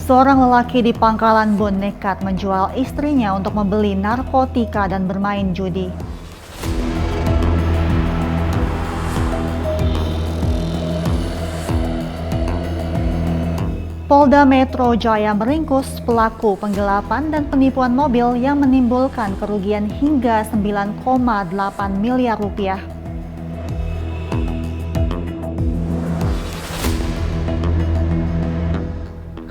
Seorang lelaki di Pangkalan Bun nekat menjual istrinya untuk membeli narkotika dan bermain judi. Polda Metro Jaya meringkus pelaku penggelapan dan penipuan mobil yang menimbulkan kerugian hingga 9,8 miliar rupiah.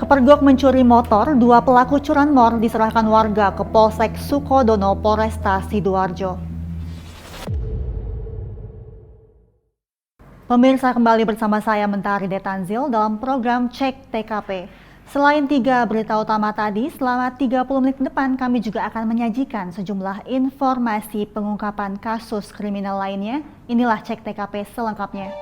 Kepergok mencuri motor, dua pelaku curanmor diserahkan warga ke Polsek Sukodono, Polresta Sidoarjo. Pemirsa, kembali bersama saya Mentari Detanzil dalam program Cek TKP. Selain 3 berita utama tadi, selama 30 menit ke depan kami juga akan menyajikan sejumlah informasi pengungkapan kasus kriminal lainnya. Inilah Cek TKP selengkapnya.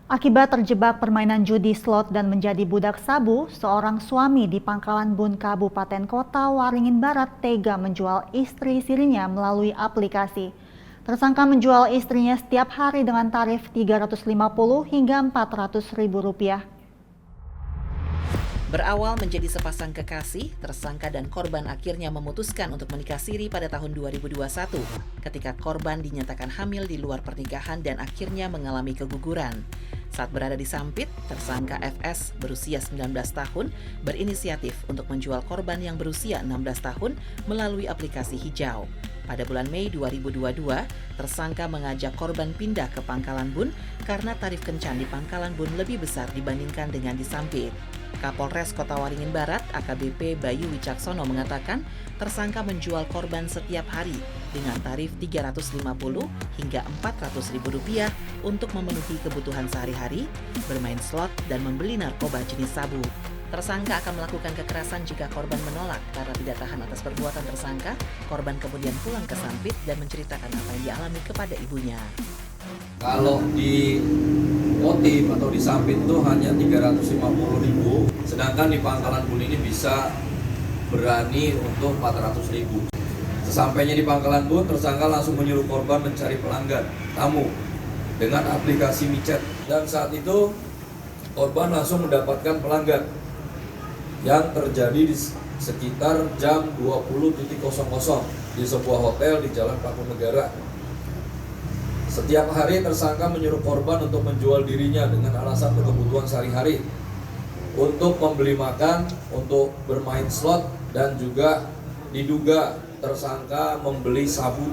Akibat terjebak permainan judi slot dan menjadi budak sabu, seorang suami di Pangkalan Bun, Kabupaten Kota Waringin Barat tega menjual istri sirinya melalui aplikasi. Tersangka menjual istrinya setiap hari dengan tarif Rp350 hingga Rp400.000. Berawal menjadi sepasang kekasih, tersangka dan korban akhirnya memutuskan untuk menikah siri pada tahun 2021 ketika korban dinyatakan hamil di luar pernikahan dan akhirnya mengalami keguguran. Saat berada di Sampit, tersangka FS berusia 19 tahun berinisiatif untuk menjual korban yang berusia 16 tahun melalui aplikasi hijau. Pada bulan Mei 2022, tersangka mengajak korban pindah ke Pangkalan Bun karena tarif kencan di Pangkalan Bun lebih besar dibandingkan dengan di Sampit. Kapolres Kota Waringin Barat, AKBP Bayu Wicaksono mengatakan tersangka menjual korban setiap hari dengan tarif Rp350 hingga Rp400.000 untuk memenuhi kebutuhan sehari-hari, bermain slot, dan membeli narkoba jenis sabu. Tersangka akan melakukan kekerasan jika korban menolak. Karena tidak tahan atas perbuatan tersangka, korban kemudian pulang ke Sampit dan menceritakan apa yang dialami kepada ibunya. Kalau di Kotim atau di Sampit itu hanya Rp350.000, sedangkan di Pangkalan Bun ini bisa berani untuk Rp400.000. Sesampainya di Pangkalan Bun, tersangka langsung menyuruh korban mencari pelanggan, tamu, dengan aplikasi micet. Dan saat itu korban langsung mendapatkan pelanggan yang terjadi di sekitar jam 20.00 di sebuah hotel di Jalan Pakunegara. Setiap hari tersangka menyuruh korban untuk menjual dirinya dengan alasan kebutuhan sehari-hari, untuk membeli makan, untuk bermain slot, dan juga diduga tersangka membeli sabu.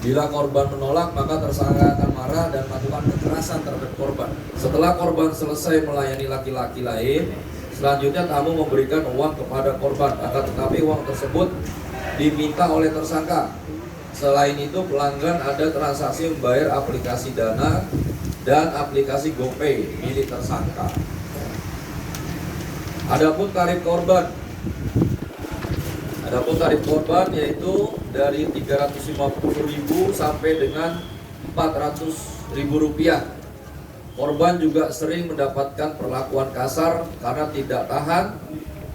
Bila korban menolak, maka tersangka akan marah dan melakukan kekerasan terhadap korban. Setelah korban selesai melayani laki-laki lain, selanjutnya tamu memberikan uang kepada korban, akan tetapi uang tersebut diminta oleh tersangka. Selain itu, pelanggan ada transaksi membayar aplikasi Dana dan aplikasi GoPay milik tersangka. Adapun tarif korban yaitu dari Rp350.000 sampai dengan Rp400.000. Korban juga sering mendapatkan perlakuan kasar karena tidak tahan.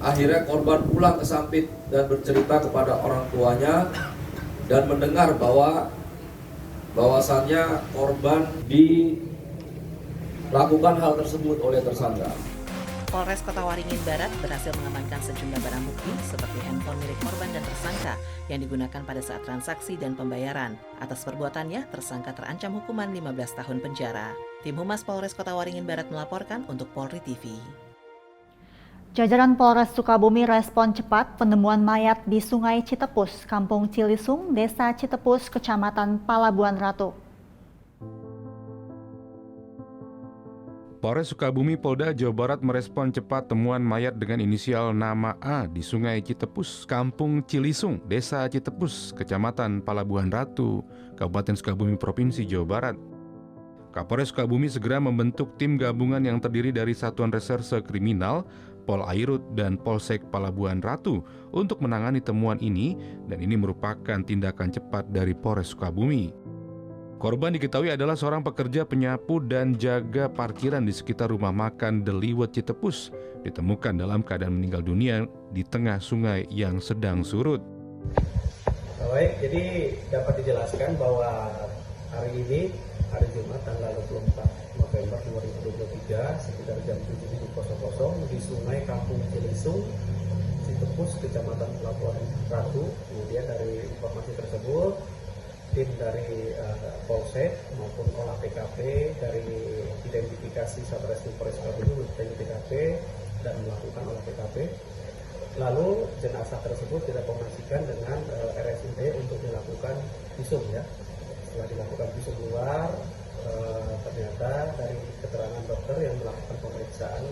Akhirnya korban pulang ke Sampit dan bercerita kepada orang tuanya dan mendengar bahwasannya korban dilakukan hal tersebut oleh tersangka. Polres Kota Waringin Barat berhasil mengamankan sejumlah barang bukti seperti handphone milik korban dan tersangka yang digunakan pada saat transaksi dan pembayaran. Atas perbuatannya, tersangka terancam hukuman 15 tahun penjara. Tim Humas Polres Kota Waringin Barat melaporkan untuk Polri TV. Jajaran Polres Sukabumi respon cepat penemuan mayat di Sungai Citepus, Kampung Cilisung, Desa Citepus, Kecamatan Palabuhan Ratu. Polres Sukabumi Polda Jawa Barat merespon cepat temuan mayat dengan inisial nama A di Sungai Citepus, Kampung Cilisung, Desa Citepus, Kecamatan Palabuhan Ratu, Kabupaten Sukabumi, Provinsi Jawa Barat. Kapolres Sukabumi segera membentuk tim gabungan yang terdiri dari Satuan Reserse Kriminal, Pol Airut, dan Polsek Palabuhan Ratu untuk menangani temuan ini, dan ini merupakan tindakan cepat dari Polres Sukabumi. Korban diketahui adalah seorang pekerja penyapu dan jaga parkiran di sekitar rumah makan The Liwet Citepus, ditemukan dalam keadaan meninggal dunia di tengah sungai yang sedang surut. Baik, jadi dapat dijelaskan bahwa hari ini, hari Jumat tanggal 24 November 2023 sekitar jam 7.00 di Sungai Kampung Cilisung, Citepus, Kecamatan Pelabuhan Ratu. Kemudian dari informasi tersebut, tim dari Polsek maupun olah TKP dari identifikasi Satreskrim Polres Sukabumi melakukan TKP dan melakukan olah TKP. Lalu jenazah tersebut direkomendasikan dengan RSUD untuk dilakukan visum ya. Setelah dilakukan visum luar, ternyata dari keterangan dokter yang melakukan pemeriksaan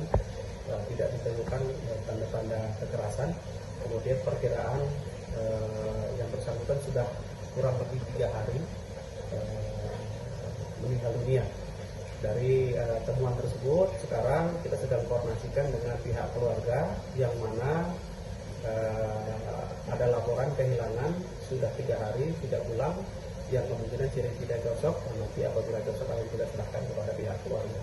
tidak ditemukan tanda-tanda kekerasan. Kemudian perkiraan yang bersangkutan sudah kurang lebih 3 hari meninggal dunia. Dari temuan tersebut, sekarang kita sedang koordinasikan dengan pihak keluarga yang mana ada laporan kehilangan sudah 3 hari tidak pulang, yang kemungkinan ciri tidak cocok, dan nanti apabila cocok akan kita serahkan kepada pihak keluarga.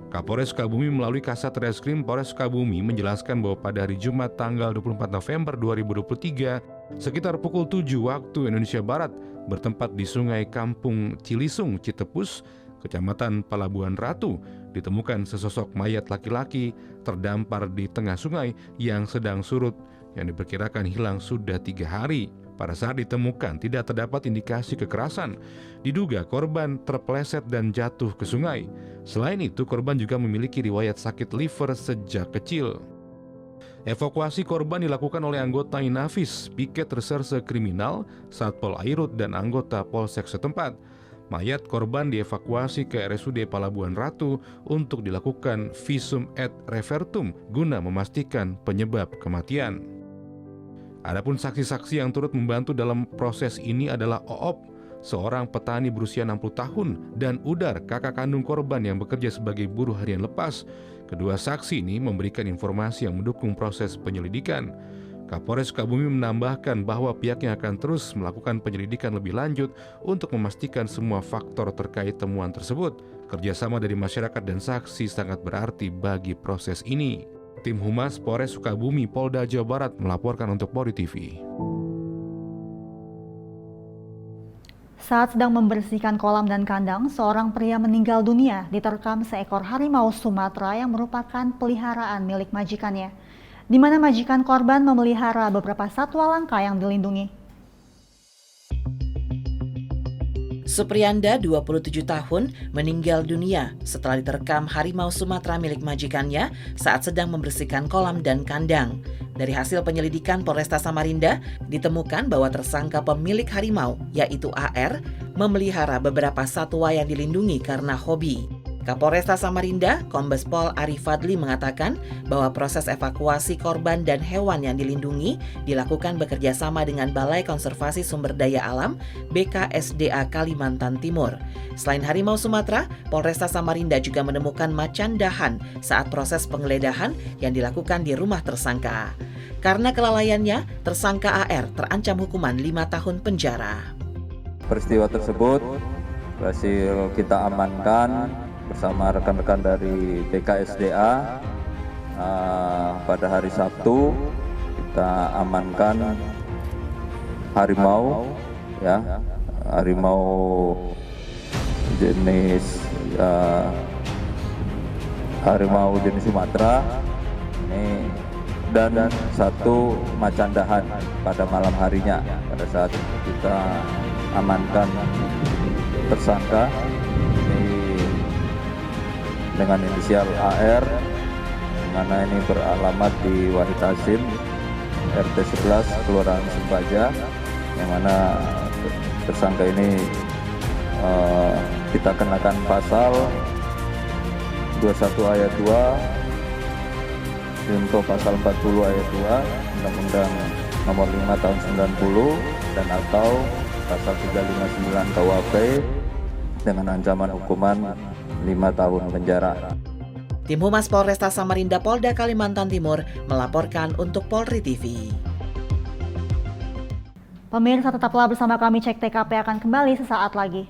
Kapolres Sukabumi melalui Kasat Reskrim Polres Sukabumi menjelaskan bahwa pada hari Jumat tanggal 24 November 2023 sekitar pukul 7 waktu Indonesia Barat bertempat di Sungai Kampung Cilisung, Citepus, Kecamatan Pelabuhan Ratu, ditemukan sesosok mayat laki-laki terdampar di tengah sungai yang sedang surut yang diperkirakan hilang sudah 3 hari. Pada saat ditemukan tidak terdapat indikasi kekerasan. Diduga korban terpeleset dan jatuh ke sungai. Selain itu, korban juga memiliki riwayat sakit liver sejak kecil. Evakuasi korban dilakukan oleh anggota Inafis, Piket Reserse Kriminal, Satpol Airut, dan anggota Polsek setempat. Mayat korban dievakuasi ke RSUD Pelabuhan Ratu untuk dilakukan visum et repertum guna memastikan penyebab kematian. Adapun saksi-saksi yang turut membantu dalam proses ini adalah Oop, seorang petani berusia 60 tahun, dan Udar, kakak kandung korban yang bekerja sebagai buruh harian lepas. Kedua saksi ini memberikan informasi yang mendukung proses penyelidikan. Kapolres Sukabumi menambahkan bahwa pihaknya akan terus melakukan penyelidikan lebih lanjut untuk memastikan semua faktor terkait temuan tersebut. Kerjasama dari masyarakat dan saksi sangat berarti bagi proses ini. Tim Humas Polres Sukabumi Polda Jawa Barat melaporkan untuk Polri TV. Saat sedang membersihkan kolam dan kandang, seorang pria meninggal dunia diterkam seekor harimau Sumatera yang merupakan peliharaan milik majikannya, di mana majikan korban memelihara beberapa satwa langka yang dilindungi. Supriyanda, 27 tahun, meninggal dunia setelah diterkam harimau Sumatera milik majikannya saat sedang membersihkan kolam dan kandang. Dari hasil penyelidikan Polresta Samarinda, ditemukan bahwa tersangka pemilik harimau, yaitu AR, memelihara beberapa satwa yang dilindungi karena hobi. Kapolresta Samarinda, Kombes Pol Arif Fadli mengatakan bahwa proses evakuasi korban dan hewan yang dilindungi dilakukan bekerja sama dengan Balai Konservasi Sumber Daya Alam BKSDA Kalimantan Timur. Selain harimau Sumatera, Polresta Samarinda juga menemukan macan dahan saat proses penggeledahan yang dilakukan di rumah tersangka. Karena kelalaiannya, tersangka AR terancam hukuman 5 tahun penjara. Peristiwa tersebut berhasil kita amankan bersama rekan-rekan dari BKSDA. Pada hari Sabtu kita amankan harimau, ya, harimau jenis harimau jenis Sumatera ini, dan satu macan dahan pada malam harinya. Pada saat kita amankan tersangka ini dengan inisial AR, mana ini beralamat di Wahid Hasim, RT 11, Kelurahan Sempaja, yang mana tersangka ini kita kenakan pasal 21 ayat 2 junto pasal 40 ayat 2 Undang-Undang Nomor 5 Tahun 90 dan atau pasal 359 KUHP dengan ancaman hukuman 5 tahun penjara. Tim Humas Polresta Samarinda Polda Kalimantan Timur melaporkan untuk Polri TV. Pemirsa, tetaplah bersama kami, Cek TKP akan kembali sesaat lagi.